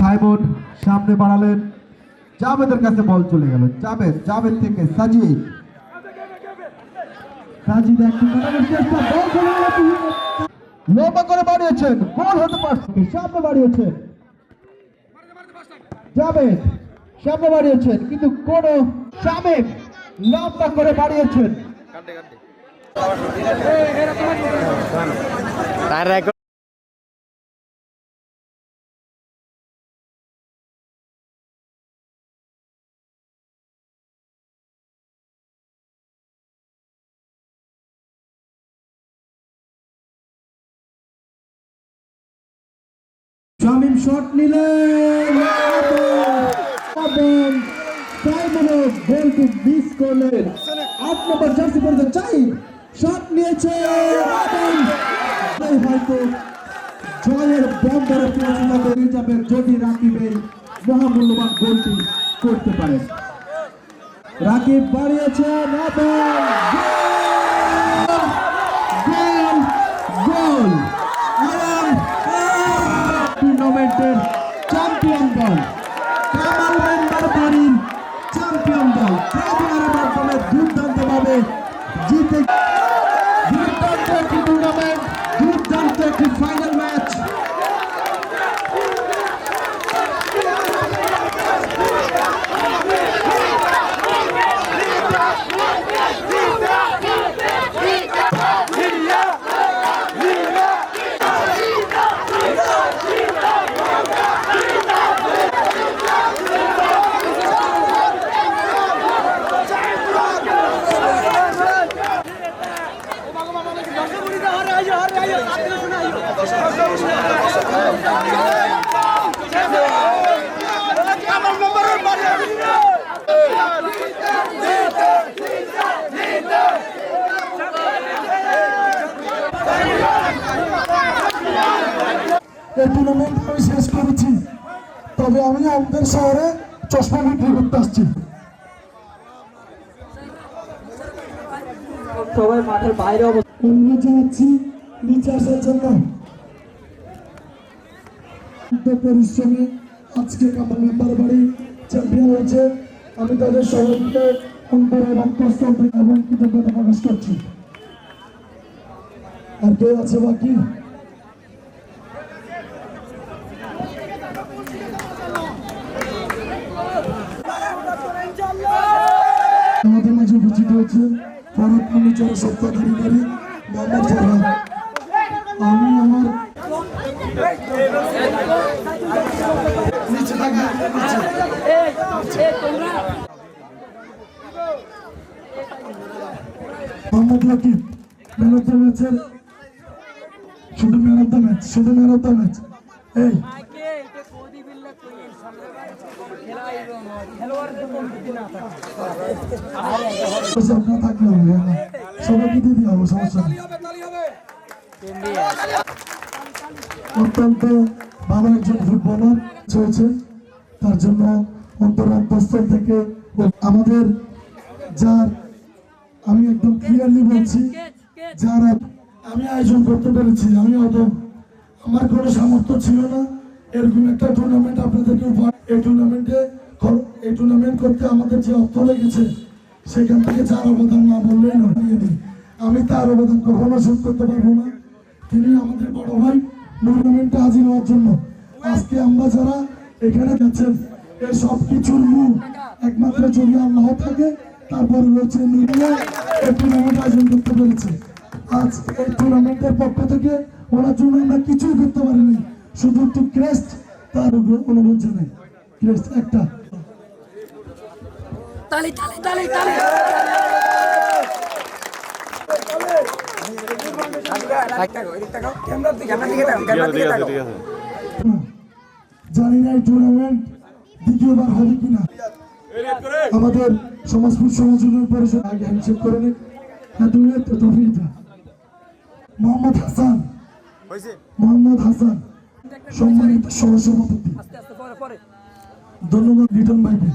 Simon সামনে বাড়ালেন, জাভেদের কাছে বল চলে গেল। জাভেদ থেকে সাজিদ একটু কাটানোর চেষ্টা, বল চলে গেল, লম্বা করে বাড়িয়েছেন, গোল হতে পারছে। সামনে বাড়িয়েছেন জাভেদ, সামনে বাড়িয়েছেন কিন্তু কোন শামিম লম্বা করে বাড়িয়েছেন। শামিম শট নিলেন, গোলটি মিস করলেন। 8 নম্বর জার্সি পরে চাই শট নিয়েছে, হয়তো জয়ের বন্দরে পৌঁছে যাবে যদি রাকিব এই মহামূল্যবান গোলটি করতে পারে। রাকিব বাড়িয়েছে, গোল, টুর্নামেন্টের চ্যাম্পিয়ন দল কামাল মেম্বার বাড়ির চ্যাম্পিয়ন দল ট্রাভেলারের মাধ্যমে দুর্দান্তভাবে জিতে। দুর্দান্ত একটি টুর্নামেন্ট, দুর্দান্ত একটি ফাইনাল ম্যাচ। এই টুর্নামেন্ট আমি শেষ করেছি, তবে আমি আমাদের শহরে চশমা বিক্রি করতে আসছি। সবাই মাঠের বাইরে অনুরোধ জানাচ্ছি নিচে আসার জন্য। পরিশ্রমে আজকে কামাল মেম্বার বাড়ি চ্যাম্পিয়ন হয়েছে। আমি তাদের সবাইকে অন্তরের অন্তঃস্থল থেকে এবং কৃতজ্ঞতা প্রকাশ করছি। আর কে আছে বাকি? আমাদের মাঝে উপস্থিত হয়েছে ফরহাদ ফার্নিচার সপ্তাহকারী মোহাম্মদ ফরহাদ। আমি আমার Mohammad Rakib man of the ম্যাচের, শুধু ম্যান অফ দ্য ম্যাচ, শুধু ম্যান অফ দ্য ম্যাচ। এই আপনারা থাকলে হবে, সবাইকে দিয়ে দেওয়া হবে, সমস্যা নেই। অত্যন্ত ভালো একজন ফুটবলার হয়েছে, তার জন্য অন্তঃস্থল থেকে আমাদের যার, আমি একদম ক্লিয়ারলি বলছি, যারা আমি আয়োজন করতে পেরেছি, আমি হয়তো আমার কোনো সামর্থ্য ছিল না এরকম একটা টুর্নামেন্ট আপনাদেরকে উপহার। এই টুর্নামেন্ট করতে আমাদের যে অর্থ লেগেছে সেখান থেকে যার অবদান না বললেই নয়, আমি তার অবদান কখনো শোধ করতে পারবো না। তিনি আমাদের বড় ভাই, টুর্নামেন্টে হাজির হওয়ার জন্য। আজকে আমরা যারা এখানে যাচ্ছেন এর সব কিছুর মূল একমাত্র যদি আল্লাহ থাকে, তারপরে রয়েছে মিডিয়া এই টুর্নামেন্ট আয়োজন করতে পেরেছে। আজ এই টুর্নামেন্টের পক্ষ থেকে ওনার জন্য আমরা কিছুই করতে পারিনি, শুধু একটু ক্রেস্ট তার অনুভব জানাই। ক্রেস্ট একটা তালি তালি তালি তালি। জানি না এই টুর্নামেন্ট দ্বিতীয়বার হবে কিনা। আমাদের সমাজপুর সমাজের পরিষদ আগে হ্যান্ডশেক করে নিন। মোহাম্মদ হাসান সম্মানিত সহসভাপতি, ধন্যবাদ লিটন ভাইকে।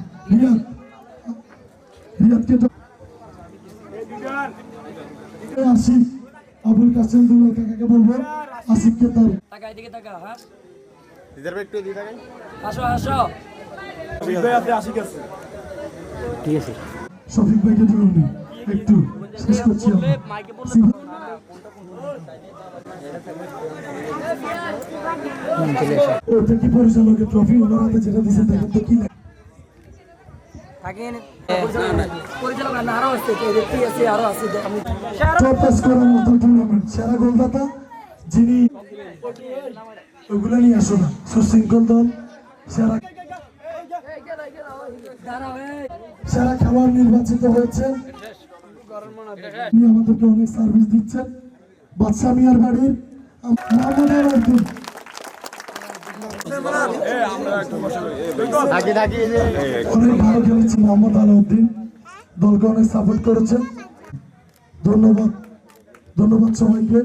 রিয়াদকে আসিফ, আবুল কাসেম দুলাল কাকাকে বলবো আসিফকে তার আসো আসো ঠিক আছে শফিক ভাইকে দিল উনি একটু শেষ করছি আমরা। ওটা কি পরিচালকের ট্রফি ওনার হাতে যেটা দিয়েছেন দেখেন তো কি লাগে। থাকেন পরিচালক না আরো আছে কি আছে আরো আছে আমি চৌপাস করার মতো টুর্নামেন্ট সেরা গোলদাতা যিনি ওগুলো নিয়ে আসো না সুশৃঙ্খল দল সেরা সেরা খেলোয়াড় নির্বাচিত হয়েছে উনি আমাদেরকে অনেক সার্ভিস দিচ্ছেন বাদশা মিয়ার বাড়ির মোহাম্মদ আলাউদ্দিন অনেক ভালো খেলেছে মোহাম্মদ আলাউদ্দিন দলকে অনেক সাপোর্ট করেছেন ধন্যবাদ ধন্যবাদ সবাইকে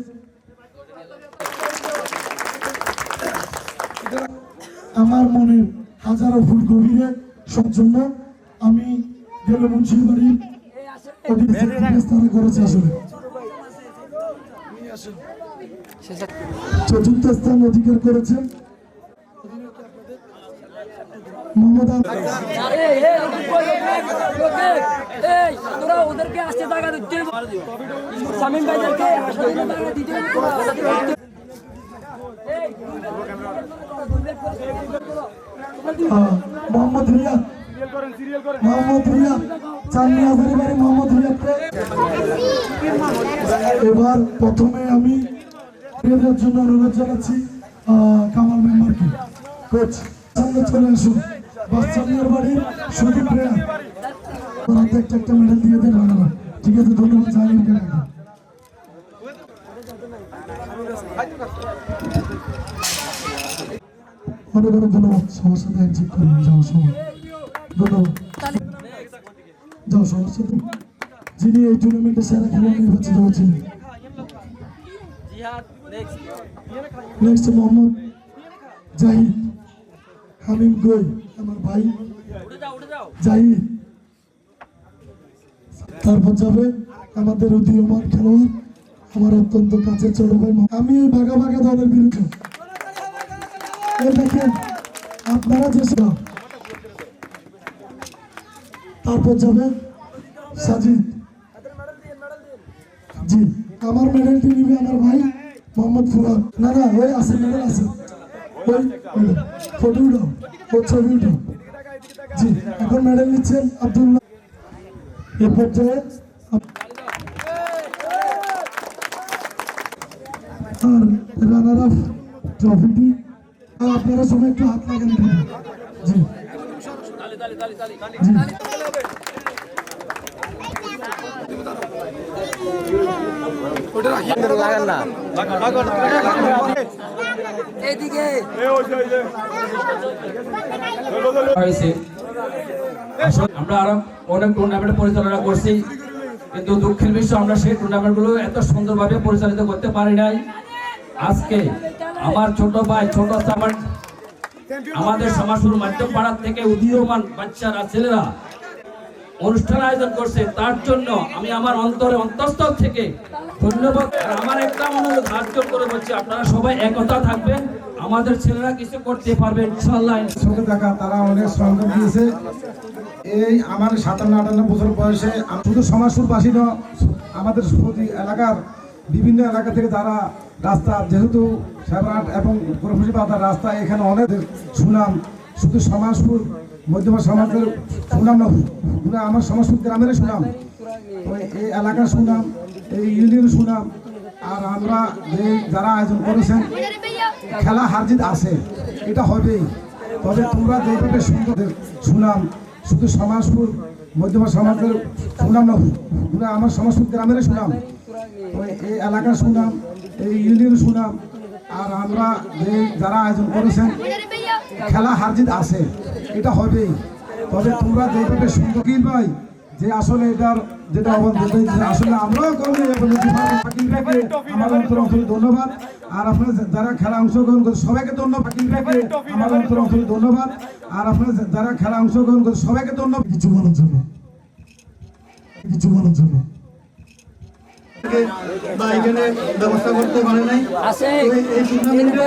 আমার মনে হাজারো ফুট গভীরে সব জন্য আমি গেলে মুন্সিবাড়ির তারা করেছে আসলে চতুর্থ স্থান অধিকার করেছেন মোহাম্মদ এই তোরা ওদেরকে আসতে টাকা দিতে শামিম ভাইদেরকে আসতে টাকা দিতে মোহাম্মদ রিয়াদ চাঁদনি হাজারি বাড়ি মোহাম্মদ রিয়াদকে এবার প্রথমে আমি এদের জন্য অনুরোধ জানাচ্ছি কামাল মেম্বারকে কোচ সামনে চলে আসুন বাচ্চামিয়ার বাড়ির সুদীপ প্লেয়ার হাতে একটা মেডেল দিয়ে দেন রানারা ঠিক আছে ধন্যবাদ জাহাঙ্গীরকে রাখবেন অনেক অনেক ধন্যবাদ সবার সাথে হ্যান্ডশেক করেন যাওয়ার সময় ধন্যবাদ যাও সবার সাথে যিনি এই টুর্নামেন্টে সেরা খেলোয়াড় নির্বাচিত হয়েছিলেন নেক্সট মোহাম্মদ জাহিদ হামিম গোই আমার ভাই জাহিদ তারপর যাবে আমাদের উদীয়মান খেলোয়াড় আমার অত্যন্ত কাছের ছোট ভাই আমি এই ভাগা ভাগা দলের বিরুদ্ধে এই দেখেন আপনারা যে তারপর যাবে সাজিদ জি আমার মেডেলটি নিবে আমার ভাই মোহাম্মদ ফুরাদ না ওই আছে মেডেল আছে ওই ফটো উঠাও ওর ছবি উঠাও জি এখন মেডেল নিচ্ছেন আব্দুল্লাহ এ পর্যায়ে আর রানার আপ ট্রফিটি আপনারা সবাই একটু হাত লাগান জি জি এইদিকে আমরা আরো অনেক টুর্নামেন্ট পরিচালনা করছি কিন্তু দুঃখের বিষয় আমরা সেই টুর্নামেন্ট গুলো এত সুন্দরভাবে পরিচালিত করতে পারি নাই আজকে আমার ছোট ভাই ছোট আমাদের সমাজসুর মাধ্যম পাড়ার থেকে উদীয়মান বাচ্চারা ছেলেরা অনুষ্ঠান আয়োজন করছে তার জন্য আমি আমার অন্তঃস্থল থেকে ধন্যবাদ আর আমার একটা অনুরোধ হাত জোর করে বলছি আপনারা সবাই একতা থাকবেন আমাদের ছেলেরা কিছু করতে পারবে ইনশাআল্লাহ ছোট দেখা তারা অনেক সংগ্রাম দিয়েছে এই আমার 57-58 বছর বয়সে শুধু সমাজসুরবাসী নয় আমাদের প্রতি এলাকার বিভিন্ন এলাকা থেকে যারা রাস্তা যেহেতু সেবরাট এবং প্রফেসর বাজার রাস্তা এখানে অনেক সুনাম শুধু সমাজপুর মধ্যমা সমাজের সুনাম না আমার সমাজপুর গ্রামের সুনাম এই এলাকার সুনাম এই ইউনিয়নের সুনাম আর আমরা যে যারা আয়োজন করেছেন খেলা হারজিত আছে এটা হবেই তবে তোমরা যেভাবে সুন্দর সুনাম শুধু সমাজপুর মধ্যমা সমাজের সুনাম না আমার সমাজপুর গ্রামের সুনাম এই এলাকার সুনাম এই ইউনিয়নের সুনাম আর আমরা যে যারা আয়োজন করেছেন খেলা হারজিত আছে এটা হবেই তবে তোমরা যেভাবে সুন্দর ভাই যে আসলে এটার যেটা আসলে আমরাও করবো আমার অন্তর ধন্যবাদ আর আপনারা যারা খেলা অংশগ্রহণ করে সবাইকে ধন্যবাদ আমার অন্তর ধন্যবাদ আর আপনারা যারা খেলা অংশগ্রহণ করে সবাইকে ধন্যবাদ কিছু বলার জন্য বা এখানে ব্যবস্থা করতে পারে নাই আছে এই টুর্নামেন্টে